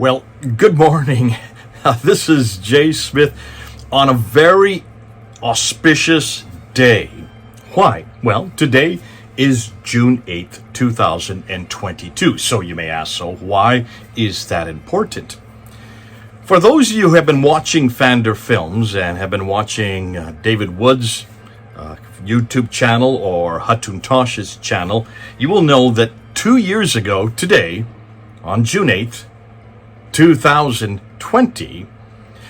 Well, good morning. This is Jay Smith on a very auspicious day. Why? Well, today is June 8th, 2022. So you may ask, so why is that important? For those of you who have been watching Fander Films and have been watching David Wood's YouTube channel or Hatun Tosh's channel, you will know that 2 years ago today, on June 8th, 2020,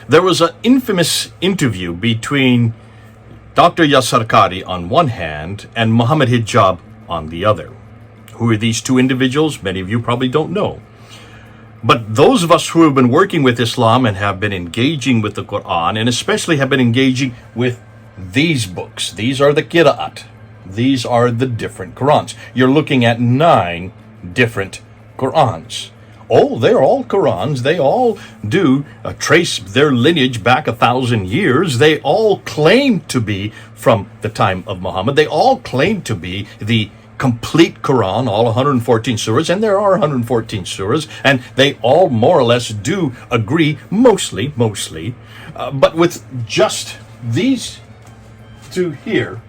there was an infamous interview between Dr Yasir Qadhi on one hand and Mohammed Hijab on the other. Who are these two individuals? Many of you probably don't know. But those of us who have been working with Islam and have been engaging with the Quran, and especially have been engaging with these books, these are the Qira'at. These are the different Qurans. You're looking at 9 different Qurans. Oh, they're all Qurans. They all do trace their lineage back 1,000 years. They all claim to be from the time of Muhammad. They all claim to be the complete Quran, all 114 surahs, and there are 114 surahs, and they all more or less do agree, mostly, but with just these two here,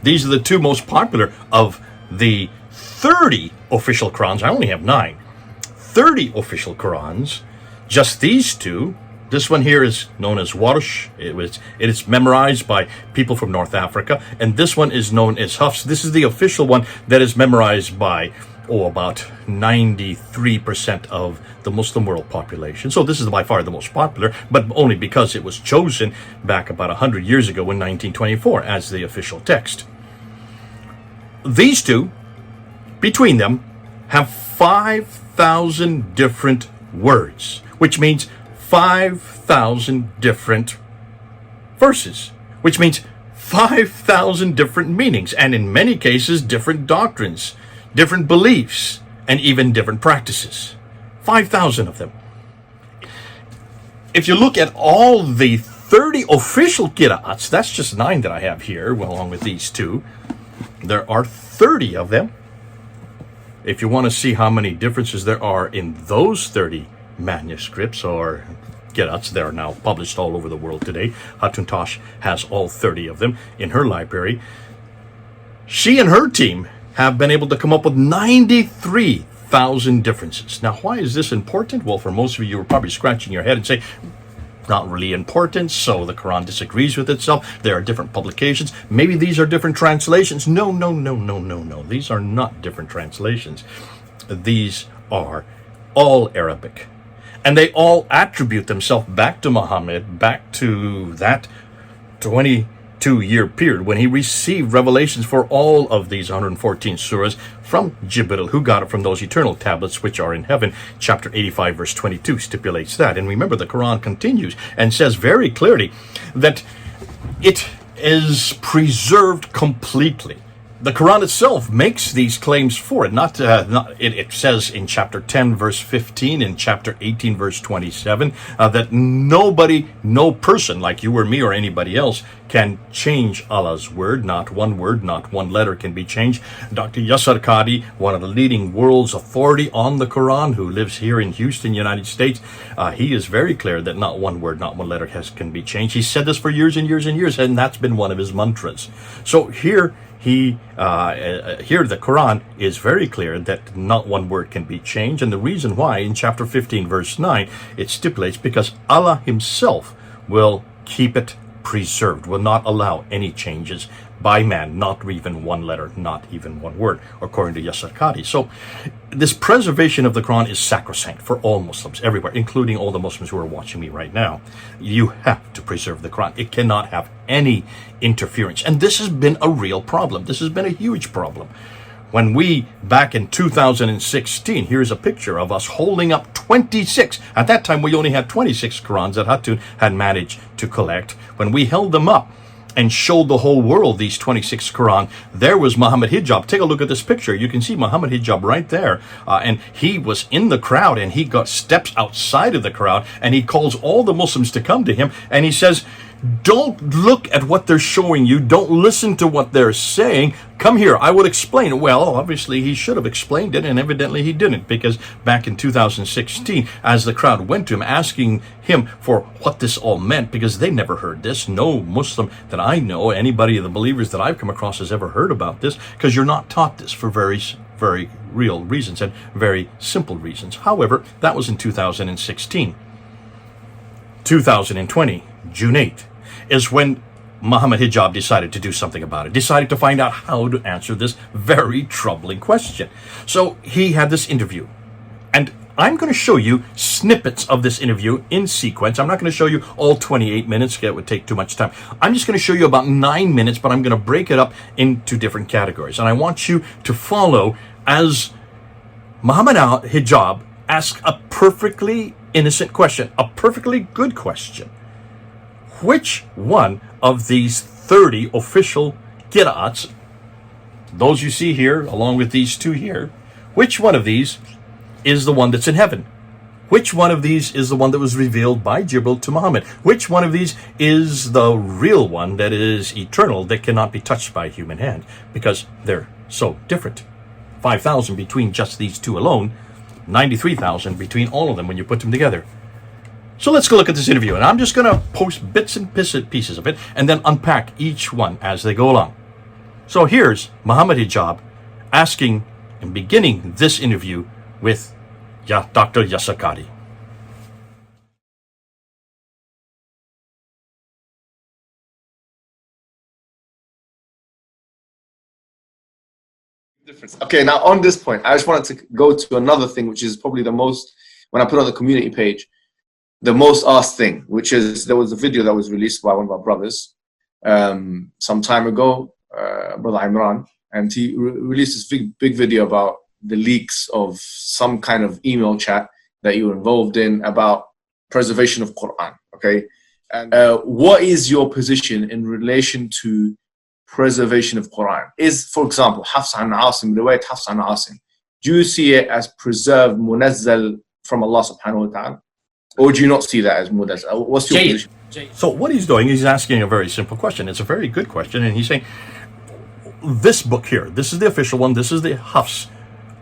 these are the two most popular of the 30 official Qurans. I only have 9. 30 official Qurans. Just these two. This one here is known as Warsh. It is memorized by people from North Africa. And this one is known as Hafs. This is the official one that is memorized by, about 93% of the Muslim world population. So this is by far the most popular, but only because it was chosen back about 100 years ago in 1924 as the official text. These two, between them, have 5,000 different words, which means 5,000 different verses, which means 5,000 different meanings, and in many cases, different doctrines, different beliefs, and even different practices. 5,000 of them. If you look at all the 30 official Qira'ats, that's just 9 that I have here, along with these two. There are 30 of them. If you want to see how many differences there are in those 30 manuscripts or Qira'ats that are now published all over the world today, Hatun Tosh has all 30 of them in her library. She and her team have been able to come up with 93,000 differences. Now, why is this important? Well, for most of you, you're probably scratching your head and say, not really important, so the Quran disagrees with itself. There are different publications. Maybe these are different translations. No. These are not different translations. These are all Arabic. And they all attribute themselves back to Muhammad, back to that 22-year period when he received revelations for all of these 114 surahs from Jibril, who got it from those eternal tablets which are in heaven. Chapter 85 verse 22 stipulates that. And remember, the Quran continues and says very clearly that it is preserved completely. The Quran itself makes these claims for it. It says in chapter 10, verse 15, in chapter 18, verse 27, that nobody, no person like you or me or anybody else can change Allah's word. Not one letter can be changed. Dr Yasir Qadhi, one of the leading world's authority on the Quran, who lives here in Houston, United States, he is very clear that not one word, not one letter can be changed. He said this for years and years and years, and that's been one of his mantras. So here the Quran is very clear that not one word can be changed. And the reason why, in chapter 15, verse 9, it stipulates because Allah himself will keep it preserved, will not allow any changes by man, not even one letter, not even one word, according to Yasir Qadhi. So this preservation of the Quran is sacrosanct for all Muslims everywhere, including all the Muslims who are watching me right now. You have to preserve the Quran. It cannot have any interference. And this has been a real problem. This has been a huge problem. When we, back in 2016, here's a picture of us holding up 26. At that time, we only had 26 Qurans that Hatun had managed to collect. When we held them up and showed the whole world these 26 Quran, there was Mohammed Hijab. Take a look at this picture. You can see Mohammed Hijab right there. And he was in the crowd, and he got steps outside of the crowd, and he calls all the Muslims to come to him, and he says, Don't look at what they're showing you. Don't listen to what they're saying. Come here, I will explain. Well, obviously he should have explained it, and evidently he didn't, because back in 2016, as the crowd went to him, asking him for what this all meant, because they never heard this. No Muslim that I know, anybody of the believers that I've come across, has ever heard about this, because you're not taught this for very real reasons and very simple reasons. However, that was in 2016. 2020, June 8th, is when Mohammed Hijab decided to do something about it, decided to find out how to answer this very troubling question. So he had this interview, and I'm going to show you snippets of this interview in sequence. I'm not going to show you all 28 minutes. It would take too much time. I'm just going to show you about 9 minutes, but I'm going to break it up into different categories. And I want you to follow as Mohammed Hijab asks a perfectly innocent question, a perfectly good question. Which one of these 30 official Qira'ats, those you see here, along with these two here, which one of these is the one that's in heaven? Which one of these is the one that was revealed by Jibril to Muhammad? Which one of these is the real one that is eternal, that cannot be touched by a human hand? Because they're so different. 5,000 between just these two alone, 93,000 between all of them when you put them together. So let's go look at this interview, and I'm just going to post bits and pieces of it and then unpack each one as they go along. So here's Mohammed Hijab asking and beginning this interview with Dr Yasir Qadhi. Okay, now on this point, I just wanted to go to another thing, which is probably the most, when I put on the community page, the most asked thing, which is, there was a video that was released by one of our brothers some time ago, Brother Imran, and he released this big video about the leaks of some kind of email chat that you were involved in about preservation of Quran, okay? And what is your position in relation to preservation of Quran? Is, for example, Hafs an Asim, riwayat Hafs an Asim, do you see it as preserved, munazzal from Allah subhanahu wa ta'ala? Or do you not see that as munazzal? What's your position? So what he's doing, he's asking a very simple question. It's a very good question, and he's saying, this book here, this is the official one, this is the Hafs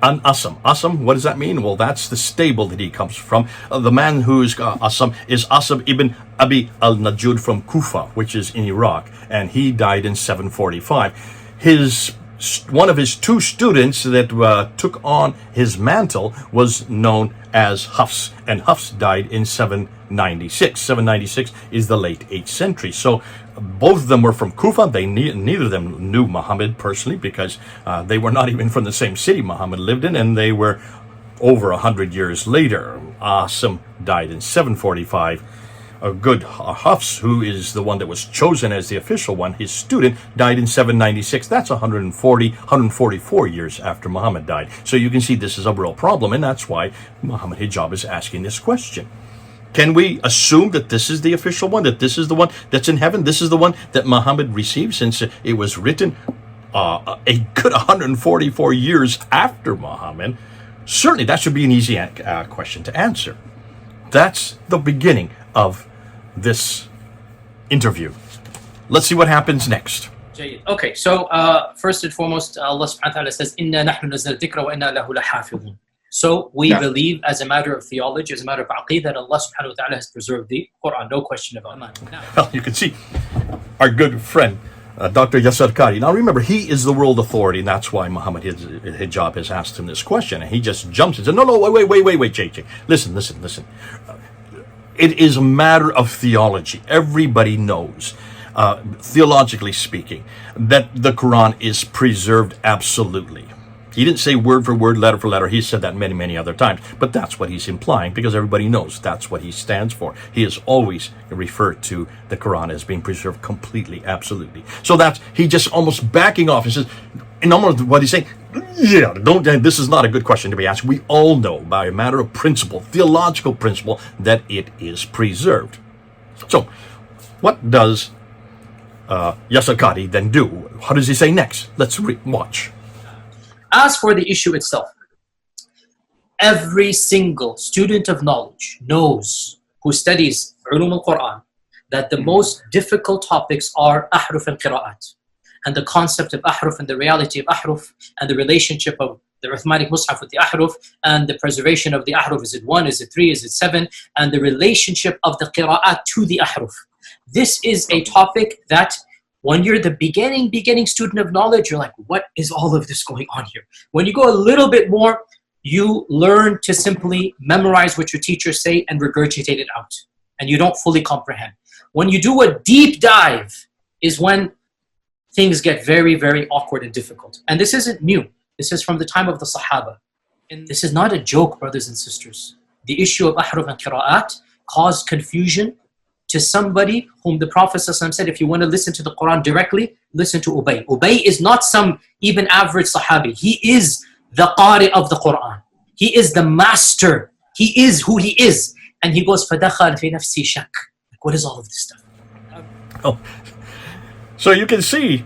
an Asim. Asim, what does that mean? Well, that's the stable that he comes from. The man who's Asim is Asim ibn Abi al-Najud from Kufa, which is in Iraq, and he died in 745. One of his two students that took on his mantle was known as Hafs, and Hafs died in 796. 796 is the late 8th century. So both of them were from Kufa. Neither of them knew Muhammad personally, because they were not even from the same city Muhammad lived in, and they were over 100 years later. Asim died in 745. A good Hafs, who is the one that was chosen as the official one, his student, died in 796. That's 144 years after Muhammad died. So you can see this is a real problem, and that's why Mohammed Hijab is asking this question. Can we assume that this is the official one, that this is the one that's in heaven, this is the one that Muhammad received, since it was written a good 144 years after Muhammad? Certainly that should be an easy question to answer. That's the beginning of this interview. Let's see what happens next. Okay, so first and foremost, Allah subhanahu wa ta'ala says, Inna nahnu nazzalna dhikra wa inna lahu lahafidhun. So we believe, as a matter of theology, as a matter of aqeedah, that Allah subhanahu wa ta'ala has preserved the Quran, no question about it. Well, you can see our good friend, Dr Yasir Qadhi. Now remember, he is the world authority, and that's why Mohammed Hijab has asked him this question. And he just jumps and says, no, wait, JJ. Listen. It is a matter of theology. Everybody knows, theologically speaking, that the Quran is preserved absolutely. He didn't say word for word, letter for letter. He said that many other times. But that's what he's implying, because everybody knows that's what he stands for. He has always referred to the Quran as being preserved completely, absolutely. So that's, he just almost backing off and says, in almost what he's saying, yeah, this is not a good question to be asked. We all know by a matter of principle, theological principle, that it is preserved. So what does Yasir Qadhi then do? How does he say next? Let's watch. As for the issue itself, every single student of knowledge knows, who studies Ulum al-Quran, that the most difficult topics are ahruf and qira'at, and the concept of ahruf and the reality of ahruf and the relationship of the Uthmanic Mus'haf with the ahruf and the preservation of the ahruf. Is it 1? Is it 3? Is it 7? And the relationship of the qira'at to the ahruf. This is a topic that when you're the beginning student of knowledge, you're like, what is all of this going on here? When you go a little bit more, you learn to simply memorize what your teachers say and regurgitate it out. And you don't fully comprehend. When you do a deep dive is when things get very, very awkward and difficult. And this isn't new. This is from the time of the Sahaba. And this is not a joke, brothers and sisters. The issue of ahruf and qira'at caused confusion to somebody whom the Prophet ﷺ said, if you want to listen to the Quran directly, listen to Ubay. Ubay is not some even average Sahabi. He is the Qari of the Quran. He is the master. He is who he is. And he goes, فَدَخَلْ فِي نَفْسِي شَكْ. Like, what is all of this stuff? Oh. So you can see,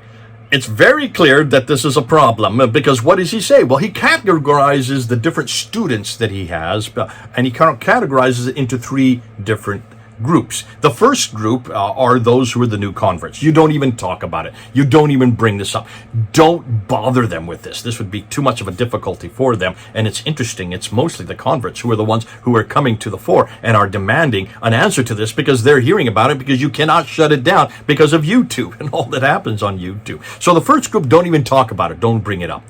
it's very clear that this is a problem, because what does he say? Well, he categorizes the different students that he has, and he categorizes it into 3 different groups. The first group are those who are the new converts. You don't even talk about it. You don't even bring this up. Don't bother them with this. This would be too much of a difficulty for them. And it's interesting, it's mostly the converts who are the ones who are coming to the fore and are demanding an answer to this, because they're hearing about it, because you cannot shut it down because of YouTube and all that happens on YouTube. So the first group, don't even talk about it. Don't bring it up.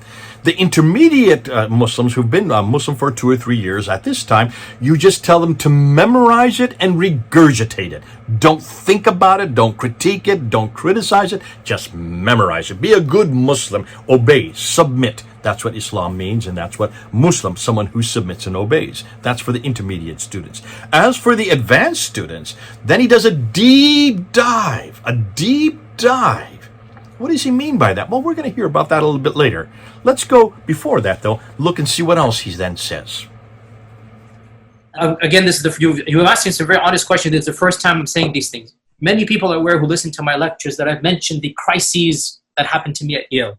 The intermediate Muslims who've been Muslim for 2 or 3 years at this time, you just tell them to memorize it and regurgitate it. Don't think about it, don't critique it, don't criticize it, just memorize it. Be a good Muslim, obey, submit. That's what Islam means, and that's what Muslim, someone who submits and obeys. That's for the intermediate students. As for the advanced students, then he does a deep dive. What does he mean by that? Well, we're going to hear about that a little bit later. Let's go, before that though, look and see what else he then says. Again, this is you're asking some very honest question. This is the first time I'm saying these things. Many people are aware who listen to my lectures that I've mentioned the crises that happened to me at Yale,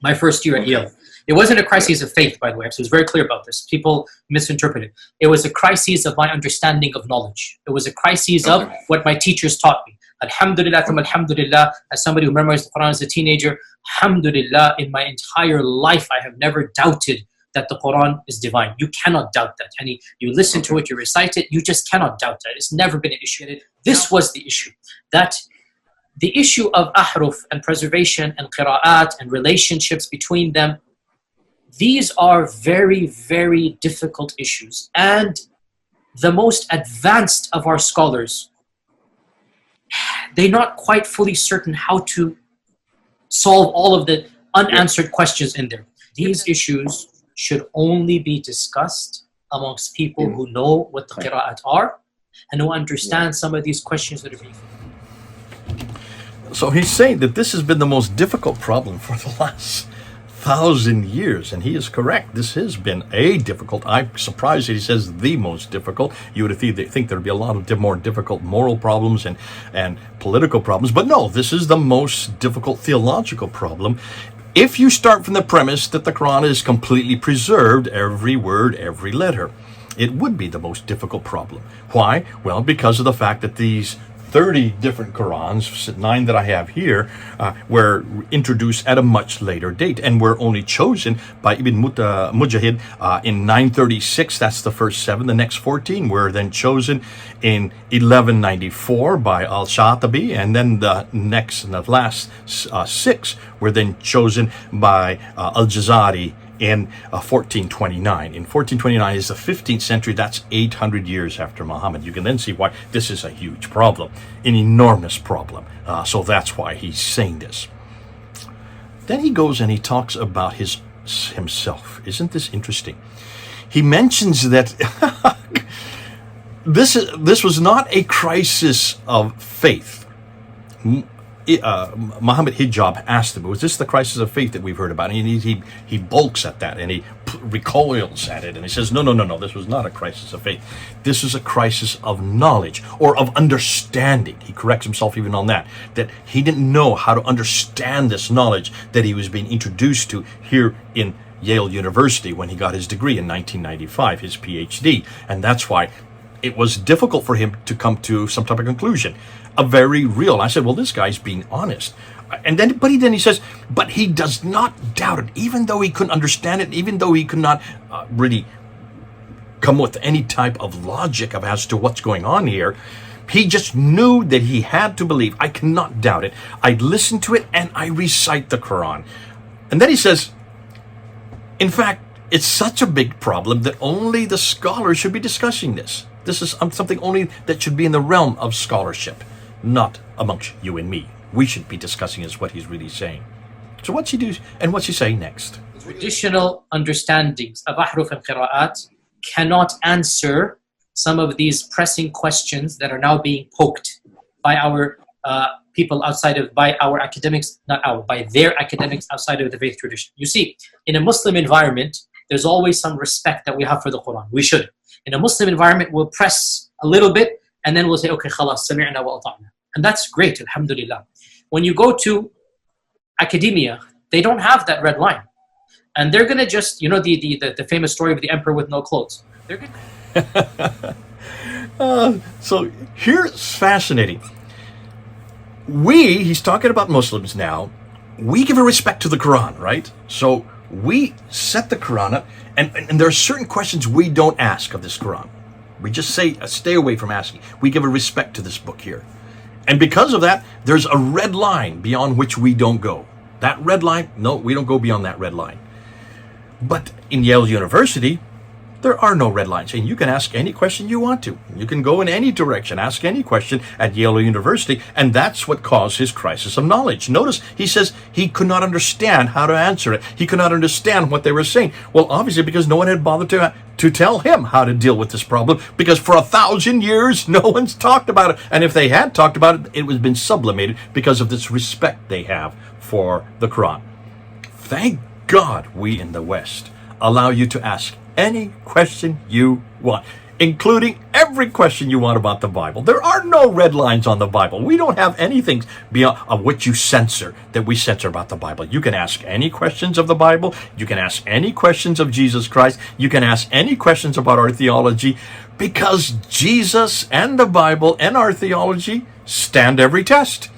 my first year at Yale. It wasn't a crisis of faith, by the way, so I was very clear about this. People misinterpret it. It was a crisis of my understanding of knowledge. It was a crisis of what my teachers taught me. Alhamdulillah, alhamdulillah, as somebody who memorized the Quran as a teenager, alhamdulillah, in my entire life, I have never doubted that the Quran is divine. You cannot doubt that. And you listen to it, you recite it, you just cannot doubt that. It's never been an issue. This was the issue. That the issue of ahruf and preservation and qira'at and relationships between them, these are very, very difficult issues. And the most advanced of our scholars, they're not quite fully certain how to solve all of the unanswered questions in there. These issues should only be discussed amongst people who know what the qira'at are and who understand some of these questions that are being. So he's saying that this has been the most difficult problem for the last 1,000 years, and he is correct. This has been a difficult. I'm surprised that he says the most difficult. You would think there'd be a lot of more difficult moral problems and political problems, but no, this is the most difficult theological problem. If you start from the premise that the Quran is completely preserved, every word, every letter, it would be the most difficult problem. Why? Well, because of the fact that these 30 different Qurans, 9 that I have here, were introduced at a much later date and were only chosen by Ibn Mujahid in 936. That's the first 7. The next 14 were then chosen in 1194 by Al-Shatibi, and then the next and the last 6 were then chosen by Al-Jazari in 1429. In 1429 is the 15th century. That's 800 years after Muhammad. You can then see why this is a huge problem, an enormous problem. So that's why he's saying this. Then he goes and he talks about himself. Isn't this interesting? He mentions that this was not a crisis of faith. Mohammed Hijab asked him, was this the crisis of faith that we've heard about? And he balks at that and he recoils at it and he says, no, this was not a crisis of faith. This is a crisis of knowledge or of understanding. He corrects himself even on that he didn't know how to understand this knowledge that he was being introduced to here in Yale University when he got his degree in 1995, his PhD. And that's why it was difficult for him to come to some type of conclusion. A very real. I said, well, this guy's being honest. And then, but he says, but he does not doubt it, even though he couldn't understand it, even though he could not really come with any type of logic of as to what's going on here. He just knew that he had to believe. I cannot doubt it. I listen to it and I recite the Quran. And then he says, in fact, it's such a big problem that only the scholars should be discussing this. This is something only that should be in the realm of scholarship, not amongst you and me. We should be discussing is what he's really saying. So what's he do and what's he say next? Traditional understandings of ahruf and qira'at cannot answer some of these pressing questions that are now being poked by our people outside of, by our academics, by their academics outside of the faith tradition. You see, in a Muslim environment, there's always some respect that we have for the Quran. We should. In a Muslim environment, we'll press a little bit and then we'll say, okay, khalas, sami'na wa ata'na. And that's great, alhamdulillah. When you go to academia, they don't have that red line. And they're going to just, you know, the famous story of the emperor with no clothes. They're going So here's fascinating. He's talking about Muslims now, we give a respect to the Quran, right? So we set the Quran up, and there are certain questions we don't ask of this Quran. We just say, stay away from asking. We give a respect to this book here. And because of that, there's a red line beyond which we don't go. That red line, no, we don't go beyond that red line. But in Yale University, there are no red lines, and you can ask any question you want to. You can go in any direction, ask any question at Yale University, and that's what caused his crisis of knowledge. Notice he says he could not understand how to answer it. He could not understand what they were saying. Well, obviously because no one had bothered to tell him how to deal with this problem, because for 1,000 years no one's talked about it, and if they had talked about it, it was been sublimated because of this respect they have for the Quran. Thank God we in the West allow you to ask any question you want, including every question you want about the Bible. There are no red lines on the Bible. We don't have anything beyond of what you censor that we censor about the Bible. You can ask any questions of the Bible. You can ask any questions of Jesus Christ. You can ask any questions about our theology, because Jesus and the Bible and our theology stand every test,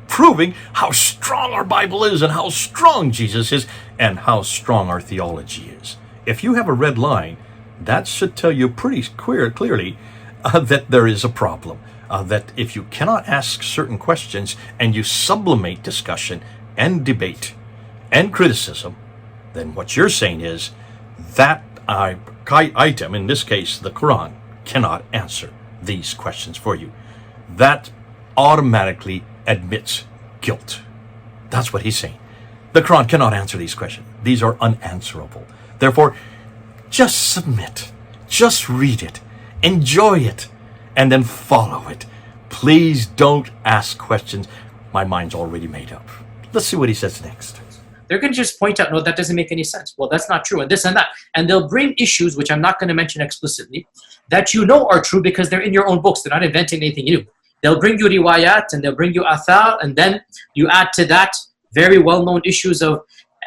proving how strong our Bible is and how strong Jesus is and how strong our theology is. If you have a red line, that should tell you pretty clearly that there is a problem. That if you cannot ask certain questions and you sublimate discussion and debate and criticism, then what you're saying is that item, in this case the Quran, cannot answer these questions for you. That automatically admits guilt. That's what he's saying. The Quran cannot answer these questions. These are unanswerable. Therefore, just submit, just read it, enjoy it, and then follow it. Please don't ask questions. My mind's already made up. Let's see what he says next. They're going to just point out, no, that doesn't make any sense. Well, that's not true, and this and that. And they'll bring issues, which I'm not going to mention explicitly, that you know are true because they're in your own books. They're not inventing anything new. They'll bring you riwayat, and they'll bring you athar, and then you add to that very well-known issues of,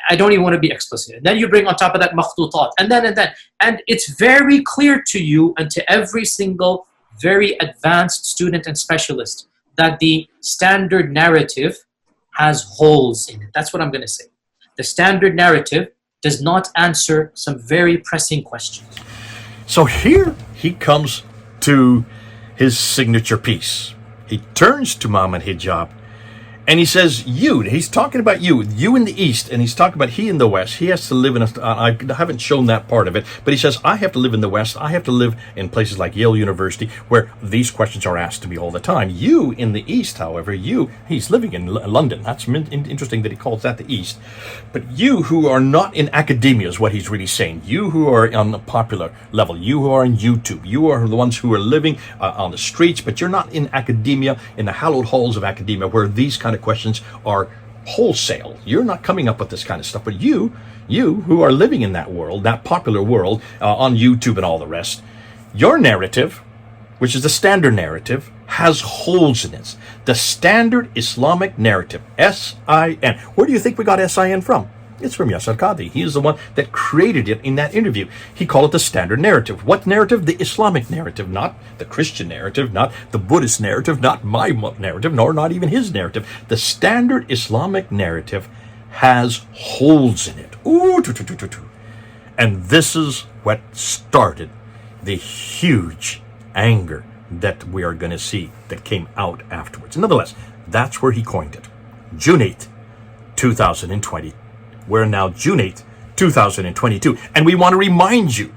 I don't even want to be explicit. And then you bring on top of that makhtutat, and then. And it's very clear to you and to every single very advanced student and specialist that the standard narrative has holes in it. That's what I'm going to say. The standard narrative does not answer some very pressing questions. So here he comes to his signature piece. He turns to Mohammed Hijab and he says, he's talking about you in the East, and he's talking about he in the West. He has to live in I haven't shown that part of it, but he says, I have to live in the West. I have to live in places like Yale University where these questions are asked to me all the time. You in the East, however, he's living in London. That's interesting that he calls that the East. But you who are not in academia is what he's really saying. You who are on the popular level, you who are on YouTube, you are the ones who are living on the streets, but you're not in academia, in the hallowed halls of academia where these kind of questions are wholesale. You're not coming up with this kind of stuff, but you who are living in that world, that popular world, on YouTube and all the rest, your narrative, which is the standard narrative, has holes in it. The standard Islamic narrative, S-I-N. Where do you think we got S-I-N from? It's from Yasir Qadhi. He is the one that created it in that interview. He called it the standard narrative. What narrative? The Islamic narrative, not the Christian narrative, not the Buddhist narrative, not my narrative, nor not even his narrative. The standard Islamic narrative has holes in it. Ooh, and this is what started the huge anger that we are going to see that came out afterwards. Nonetheless, that's where he coined it. June 8th, 2020. We're now June 8th, 2022. And we want to remind you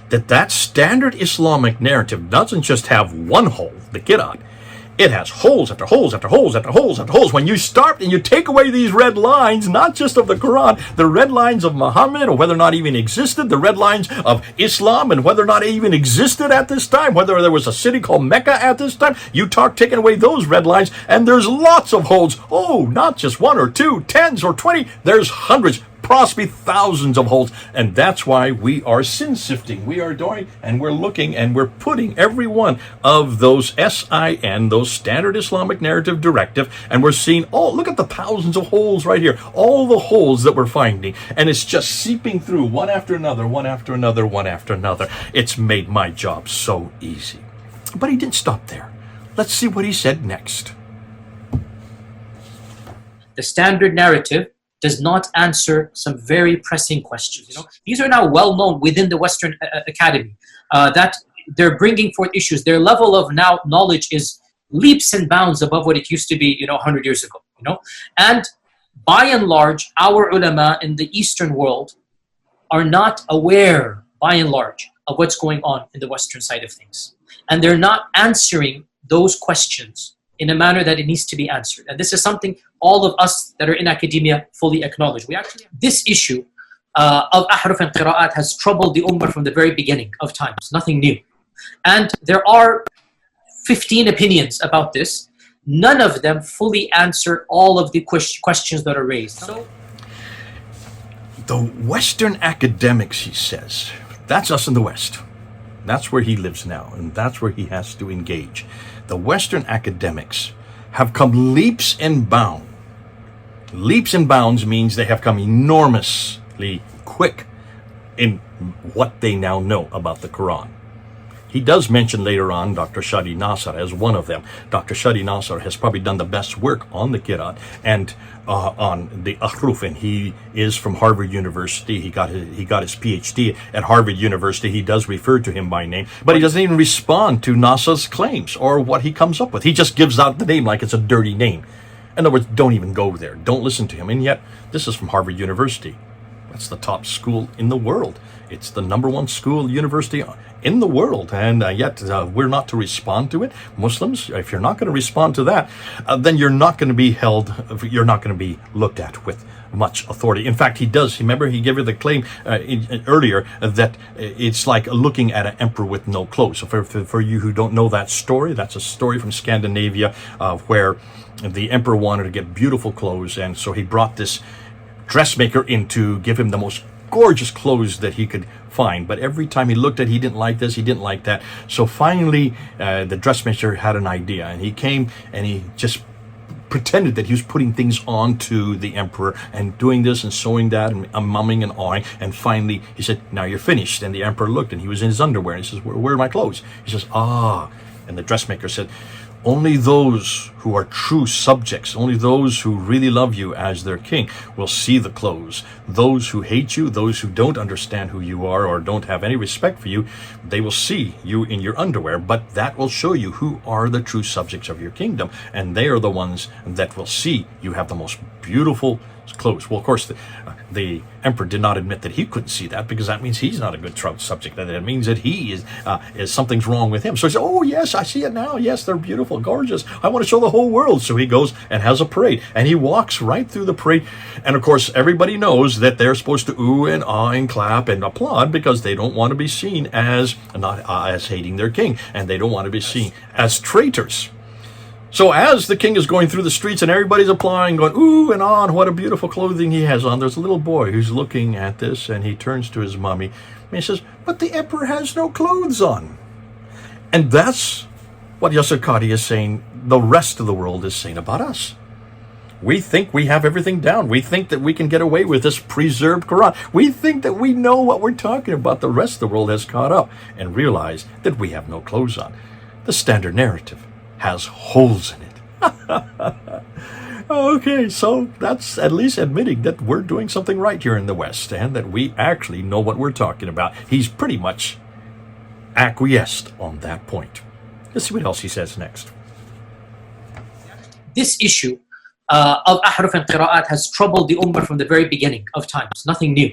that that standard Islamic narrative doesn't just have one hole, the Qira'at. It has holes after holes after holes after holes after holes. When you start and you take away these red lines, not just of the Quran, the red lines of Muhammad, or whether or not even existed, the red lines of Islam, and whether or not it even existed at this time, whether there was a city called Mecca at this time, you start taking away those red lines, and there's lots of holes. Oh, not just one or two, tens or 20, there's hundreds, possibly thousands of holes. And that's why we are sin sifting. We are doing, and we're looking, and we're putting every one of those SIN, those standard Islamic narrative directive, and we're seeing, oh, look at the thousands of holes right here, all the holes that we're finding, and it's just seeping through one after another, one after another, one after another. It's made my job so easy. But he didn't stop there. Let's see what he said next. The standard narrative does not answer some very pressing questions. These are now well known within the Western Academy, that they're bringing forth issues. Their level of now knowledge is leaps and bounds above what it used to be, 100 years ago. And by and large, our ulama in the Eastern world are not aware, by and large, of what's going on in the Western side of things, and they're not answering those questions in a manner that it needs to be answered. And this is something all of us that are in academia fully acknowledge. This issue of ahruf and qira'at has troubled the ummah from the very beginning of times, nothing new. And there are 15 opinions about this. None of them fully answer all of the questions that are raised. So, the Western academics, he says, that's us in the West. That's where he lives now, and that's where he has to engage. The Western academics have come leaps and bounds. Leaps and bounds means they have come enormously quick in what they now know about the Quran. He does mention later on Dr. Shadi Nasser as one of them. Dr. Shadi Nasser has probably done the best work on the Qira'at and on the ahruf, and he is from Harvard University. He got his PhD at Harvard University. He does refer to him by name, but he doesn't even respond to Nasser's claims or what he comes up with. He just gives out the name like it's a dirty name. In other words, don't even go there. Don't listen to him. And yet, this is from Harvard University. That's the top school in the world. It's the #1 school university in the world, and yet we're not to respond to it. Muslims, if you're not going to respond to that, then you're not going to be held, you're not going to be looked at with much authority. In fact, he does. Remember, he gave you the claim earlier that it's like looking at an emperor with no clothes. So for you who don't know that story, that's a story from Scandinavia where the emperor wanted to get beautiful clothes, and so he brought this dressmaker in to give him the most gorgeous clothes that he could find. But every time he looked at it, he didn't like this, he didn't like that. So finally, the dressmaker had an idea, and he came and he just pretended that he was putting things onto the emperor and doing this and sewing that and mumming and awing. And finally, he said, "Now you're finished." And the emperor looked, and he was in his underwear, and he says, where are my clothes? He says, "Ah." And the dressmaker said, "Only those who are true subjects, only those who really love you as their king will see the clothes. Those who hate you, those who don't understand who you are or don't have any respect for you, they will see you in your underwear, but that will show you who are the true subjects of your kingdom, and they are the ones that will see you have the most beautiful clothes." Well, of course, the emperor did not admit that he couldn't see that, because that means he's not a good subject. That means that he is something's wrong with him. So he said, "Oh yes, I see it now. Yes, they're beautiful, gorgeous. I want to show the whole world." So he goes and has a parade, and he walks right through the parade. And of course, everybody knows that they're supposed to ooh and ah and clap and applaud, because they don't want to be seen as not as hating their king, and they don't want to be seen as traitors. So as the king is going through the streets and everybody's applauding, going ooh and ah, what a beautiful clothing he has on, there's a little boy who's looking at this, and he turns to his mommy and he says, "But the emperor has no clothes on." And that's what Yasir Qadhi is saying the rest of the world is saying about us. We think we have everything down. We think that we can get away with this preserved Quran. We think that we know what we're talking about. The rest of the world has caught up and realized that we have no clothes on. The standard narrative has holes in it. Okay, so that's at least admitting that we're doing something right here in the West and that we actually know what we're talking about. He's pretty much acquiesced on that point. Let's see what else he says next. This issue of ahruf and qira'at has troubled the ummah from the very beginning of times, nothing new.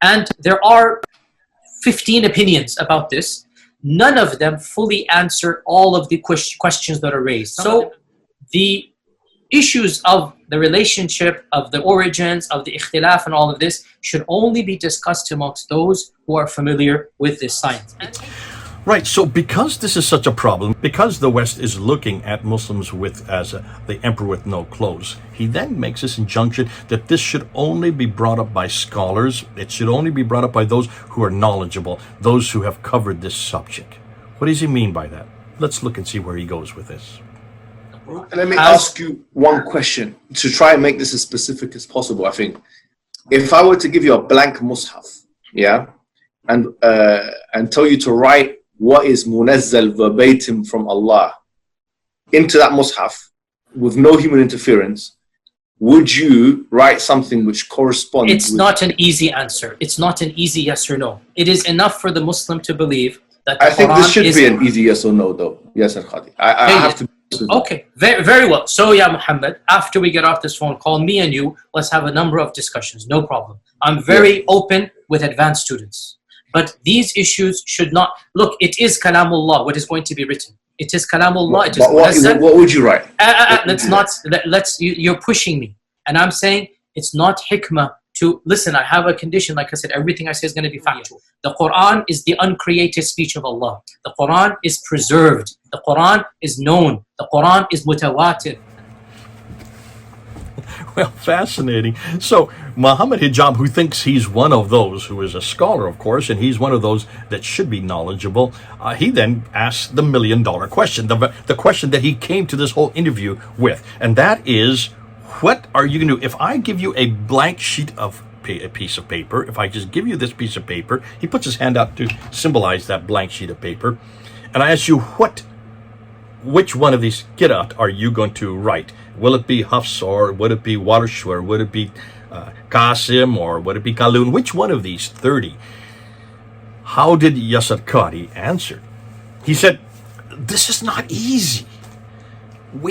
And there are 15 opinions about this. None of them fully answer all of the questions that are raised. So the issues of the relationship, of the origins, of the ikhtilaf and all of this should only be discussed amongst those who are familiar with this science. Right, so because this is such a problem, because the West is looking at Muslims as the emperor with no clothes, he then makes this injunction that this should only be brought up by scholars. It should only be brought up by those who are knowledgeable, those who have covered this subject. What does he mean by that? Let's look and see where he goes with this. Let me ask you one question to try and make this as specific as possible. I think if I were to give you a blank mushaf, yeah, and tell you to write what is munazzal verbatim from Allah into that mushaf with no human interference, would you write something which corresponds? It's not an easy answer. It's not an easy yes or no. It is enough for the Muslim to believe that the I think Quran this should be an easy yes or no, though. Yasir Qadhi. I have to. Okay, very, very well. So, yeah, Muhammad, after we get off this phone call, me and you, let's have a number of discussions. No problem. I'm very open with advanced students. But these issues should not... Look, it is Kalamullah, what is going to be written. It is Kalamullah. It is what would you write? You're pushing me. And I'm saying it's not hikmah to... Listen, I have a condition. Like I said, everything I say is going to be factual. The Quran is the uncreated speech of Allah. The Quran is preserved. The Quran is known. The Quran is mutawatir. Well, fascinating. So, Mohammed Hijab, who thinks he's one of those, who is a scholar, of course, and he's one of those that should be knowledgeable, he then asks the million-dollar question, the question that he came to this whole interview with, and that is, what are you going to do? If I give you a blank sheet of a piece of paper, if I just give you this piece of paper, he puts his hand out to symbolize that blank sheet of paper, and I ask you, which one of these qira'at are you going to write? Will it be Hafs, or would it be Warsh, or would it be Qasim, or would it be Qalun? Which one of these 30? How did Yasir Qadhi answer? He said, this is not easy.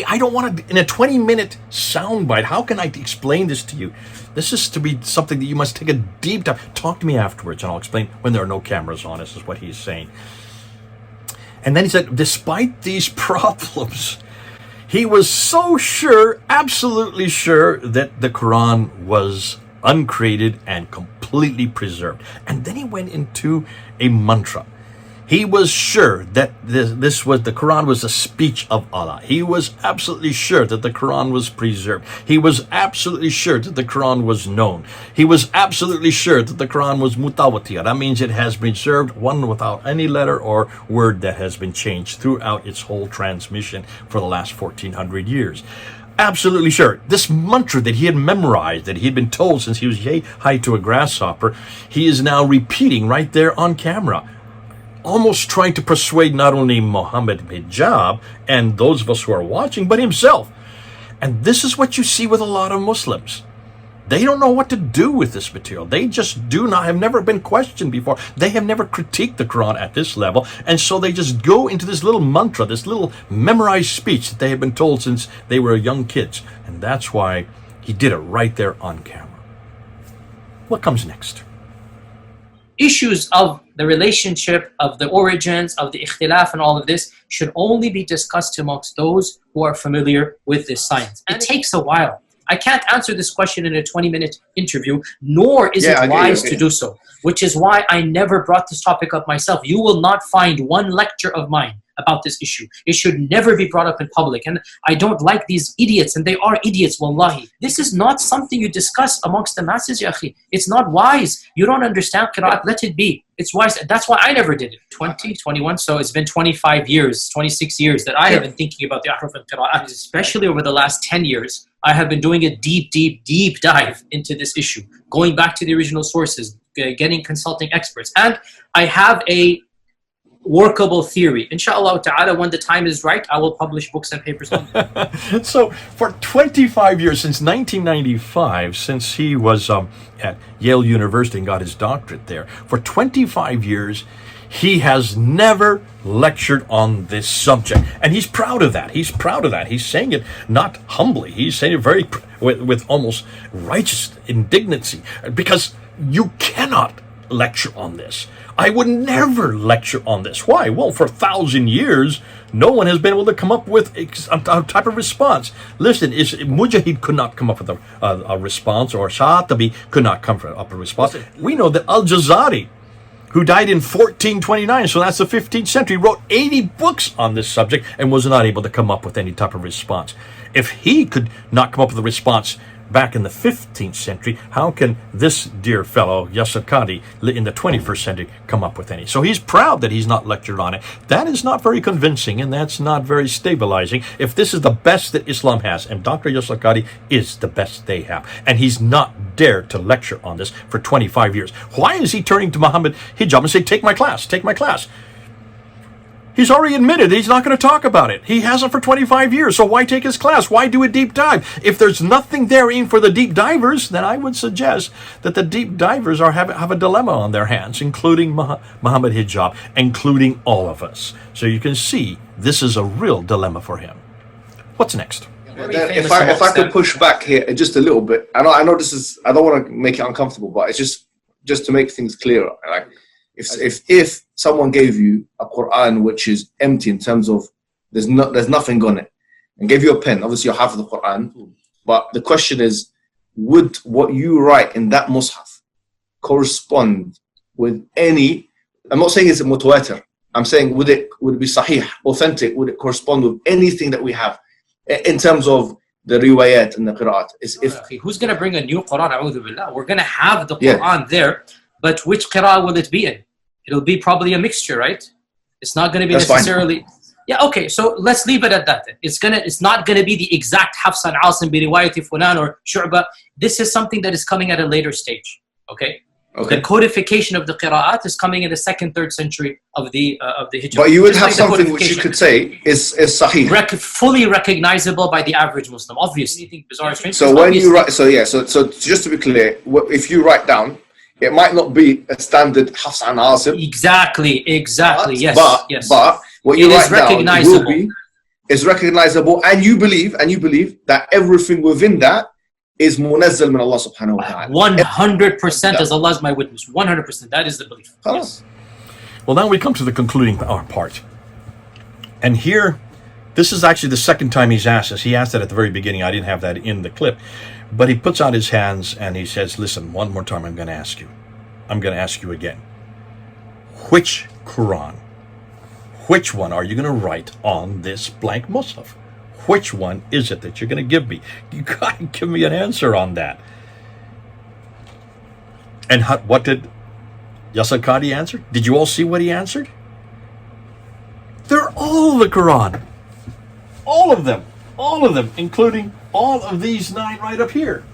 I don't want to, in a 20-minute soundbite, how can I explain this to you? This is to be something that you must take a deep dive. Talk to me afterwards, and I'll explain when there are no cameras on, this is what he's saying. And then he said, despite these problems, he was so sure, absolutely sure, that the Quran was uncreated and completely preserved. And then he went into a mantra. He was sure that the Quran was the speech of Allah. He was absolutely sure that the Quran was preserved. He was absolutely sure that the Quran was known. He was absolutely sure that the Quran was mutawatir. That means it has been preserved, one without any letter or word that has been changed throughout its whole transmission for the last 1400 years. Absolutely sure. This mantra that he had memorized, that he had been told since he was yay-high to a grasshopper, he is now repeating right there on camera, almost trying to persuade not only Mohammed Hijab and those of us who are watching, but himself. And this is what you see with a lot of Muslims. They don't know what to do with this material. They just have never been questioned before. They have never critiqued the Quran at this level. And so they just go into this little mantra, this little memorized speech that they have been told since they were young kids. And that's why he did it right there on camera. What comes next? Issues of the relationship, of the origins, of the ikhtilaf and all of this should only be discussed amongst those who are familiar with this science. It takes a while. I can't answer this question in a 20-minute interview, nor is it wise to do so, which is why I never brought this topic up myself. You will not find one lecture of mine about this issue. It should never be brought up in public. And I don't like these idiots, and they are idiots, wallahi. This is not something you discuss amongst the masses, ya akhi. It's not wise. You don't understand Qira'at, let it be. It's wise. That's why I never did it. 2021, so it's been 25 years, 26 years that I have been thinking about the ahruf and Qira'at, especially over the last 10 years. I have been doing a deep dive into this issue, going back to the original sources, getting consulting experts, and I have a workable theory. Inshallah ta'ala, when the time is right, I will publish books and papers on it. So for 25 years, since 1995, since he was at Yale University and got his doctorate there, for 25 years, he has never lectured on this subject. And he's proud of that. He's proud of that. He's saying it not humbly. He's saying it very with almost righteous indignancy, because you cannot lecture on this. I would never lecture on this. Why? Well, for 1,000 years, no one has been able to come up with a type of response. Listen, Mujahid could not come up with a response, or Shatabi could not come up with a response. We know that Al-Jazari, who died in 1429, so that's the 15th century, wrote 80 books on this subject and was not able to come up with any type of response. If he could not come up with a response back in the 15th century, how can this dear fellow, Yasir Qadhi, in the 21st century, come up with any? So he's proud that he's not lectured on it. That is not very convincing, and that's not very stabilizing. If this is the best that Islam has, and Dr. Yasir Qadhi is the best they have, and he's not dared to lecture on this for 25 years, why is he turning to Mohammed Hijab and say, take my class, take my class? He's already admitted he's not going to talk about it. He hasn't for 25 years, so why take his class? Why do a deep dive? If there's nothing there in for the deep divers, then I would suggest that the deep divers have a dilemma on their hands, including Mohammed Hijab, including all of us. So you can see this is a real dilemma for him. What's next? If I could push back here just a little bit, I know this is, I don't want to make it uncomfortable, but it's just to make things clearer. Like, if someone gave you a Quran which is empty in terms of there's nothing on it, and gave you a pen, obviously you have the Quran, but the question is, would what you write in that mushaf correspond with any? I'm not saying it's a mutawatir. I'm saying would it be sahih, authentic? Would it correspond with anything that we have in terms of the riwayat and the qira'at? Who's going to bring a new Quran? A'udhu billah. We're going to have the Quran there, but which qira'ah will it be in? It'll be probably a mixture, right? It's not going to be necessarily. Fine. Yeah, okay. So let's leave it at that. Then. It's not going to be the exact Hafs and Asim bi riwayati fulan or Shu'ba. This is something that is coming at a later stage. Okay. The codification of the qira'at is coming in the 2nd, 3rd century of the Hijab. But you would have something which you could say is sahih, fully recognizable by the average Muslim. Obviously, anything bizarre, strange. So when you write, so just to be clear, if you write down, it might not be a standard Hafs and Asim. Exactly. But what you write down is recognizable, and you believe that everything within that is munazzal min Allah subhanahu wa ta'ala. 100% as Allah is my witness. 100%. That is the belief. Yes. Well, now we come to the concluding part. And here, this is actually the second time he's asked us. He asked that at the very beginning. I didn't have that in the clip. But he puts out his hands and he says, listen, one more time I'm going to ask you. I'm going to ask you again. Which Quran, which one are you going to write on this blank mushaf? Which one is it that you're going to give me? You got to give me an answer on that. And what did Yasir Qadhi answer? Did you all see what he answered? They're all the Quran. All of them, including all of these 9 right up here.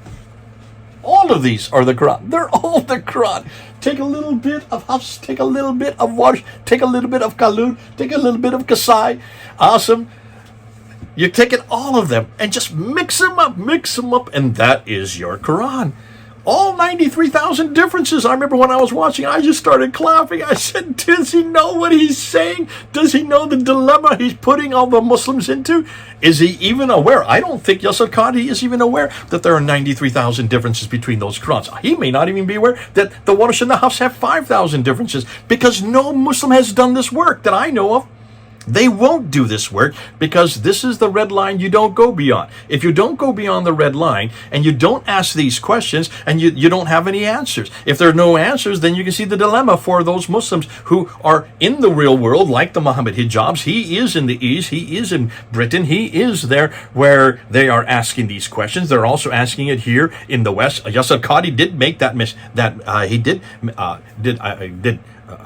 All of these are the Quran. They're all the Quran. Take a little bit of Hafs, take a little bit of Warsh, take a little bit of Kalud, take a little bit of Kasai, Asim. You take it, all of them, and just mix them up, and that is your Quran. All 93,000 differences. I remember when I was watching, I just started clapping. I said, does he know what he's saying? Does he know the dilemma he's putting all the Muslims into? Is he even aware? I don't think Yasir Qadhi is even aware that there are 93,000 differences between those Qurans. He may not even be aware that the Warsh and the Hafs have 5,000 differences, because no Muslim has done this work that I know of. They won't do this work because this is the red line you don't go beyond. If you don't go beyond the red line and you don't ask these questions and you don't have any answers. If there are no answers, then you can see the dilemma for those Muslims who are in the real world, like the Mohammed Hijabs. He is in the East, he is in Britain, he is there where they are asking these questions. They're also asking it here in the West. Yasir Qadhi did make that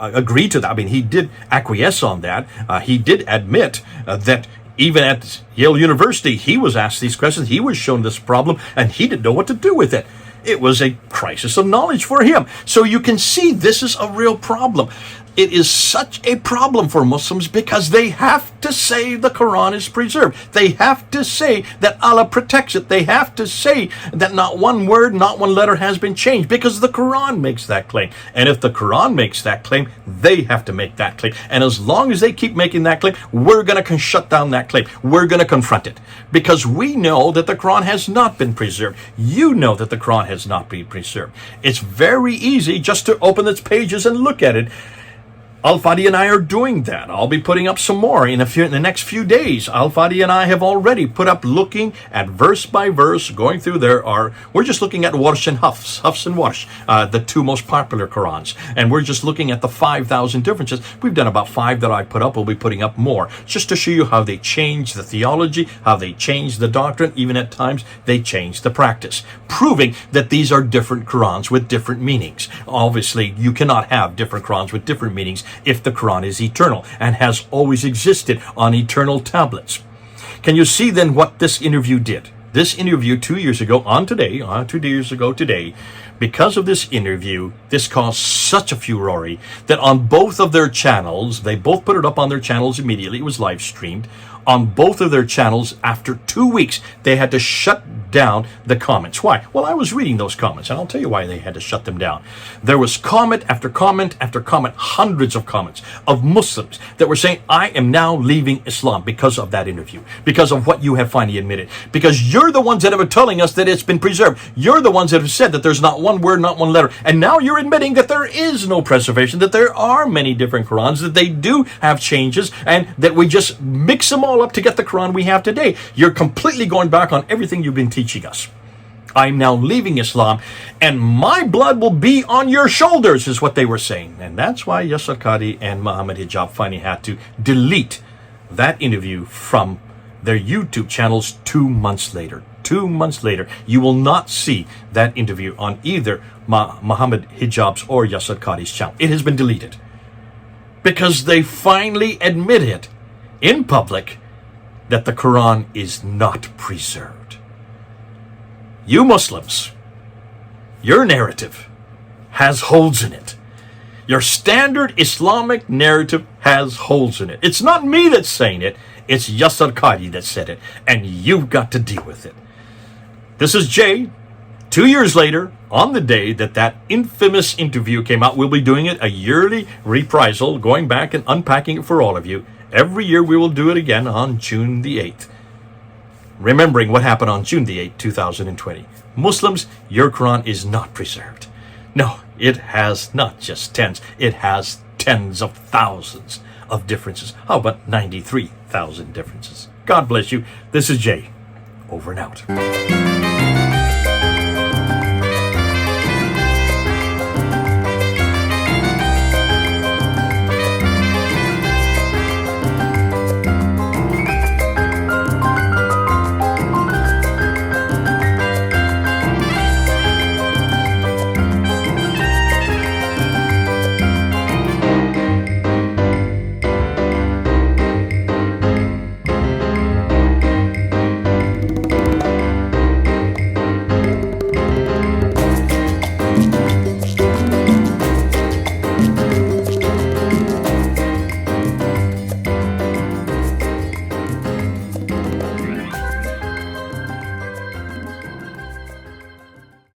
agree to that. I mean, he did acquiesce on that. He did admit that Even at Yale University, he was asked these questions. He was shown this problem, and he didn't know what to do with it. It was a crisis of knowledge for him. So you can see this is a real problem. It is such a problem for Muslims because they have to say the Quran is preserved. They have to say that Allah protects it. They have to say that not one word, not one letter has been changed because the Quran makes that claim. And if the Quran makes that claim, they have to make that claim. And as long as they keep making that claim, we're going to shut down that claim. We're going to confront it because we know that the Quran has not been preserved. You know that the Quran has not been preserved. It's very easy just to open its pages and look at it. Al-Fadi and I are doing that. I'll be putting up some more in the next few days. Al-Fadi and I have already put up looking at verse by verse, going through we're just looking at Warsh and Hafs and Warsh, the two most popular Qurans. And we're just looking at the 5,000 differences. We've done about 5 that I put up. We'll be putting up more just to show you how they change the theology, how they change the doctrine, even at times they change the practice, proving that these are different Qurans with different meanings. Obviously, you cannot have different Qurans with different meanings if the Quran is eternal and has always existed on eternal tablets. Can you see then what this interview did? This interview 2 years ago today, because of this interview, this caused such a furore that on both of their channels, they both put it up on their channels immediately. It was live streamed. On both of their channels, after 2 weeks, they had to shut down the comments. Why? Well, I was reading those comments, and I'll tell you why they had to shut them down. There was comment after comment after comment, hundreds of comments of Muslims that were saying, I am now leaving Islam because of that interview, because of what you have finally admitted, because you're the ones that have been telling us that it's been preserved. You're the ones that have said that there's not one word, not one letter, and now you're admitting that there is no preservation, that there are many different Qurans, that they do have changes, and that we just mix them all up to get the Quran we have today. You're completely going back on everything you've been teaching us. I'm now leaving Islam, and my blood will be on your shoulders, is what they were saying. And that's why Yasir Qadhi and Mohammed Hijab finally had to delete that interview from their YouTube channels 2 months later. 2 months later, you will not see that interview on either Mohammed Hijab's or Yasir Qadhi's channel. It has been deleted because they finally admitted in public that the Quran is not preserved. You Muslims, your narrative has holes in it. Your standard Islamic narrative has holes in it. It's not me that's saying it. It's Yasir Qadhi that said it. And you've got to deal with it. This is Jay. 2 years later, on the day that that infamous interview came out, we'll be doing it a yearly reprisal, going back and unpacking it for all of you. Every year we will do it again on June the 8th. Remembering what happened on June the 8th, 2020. Muslims, your Quran is not preserved. No, it has not just tens. It has tens of thousands of differences. How about 93,000 differences? God bless you. This is Jay. Over and out.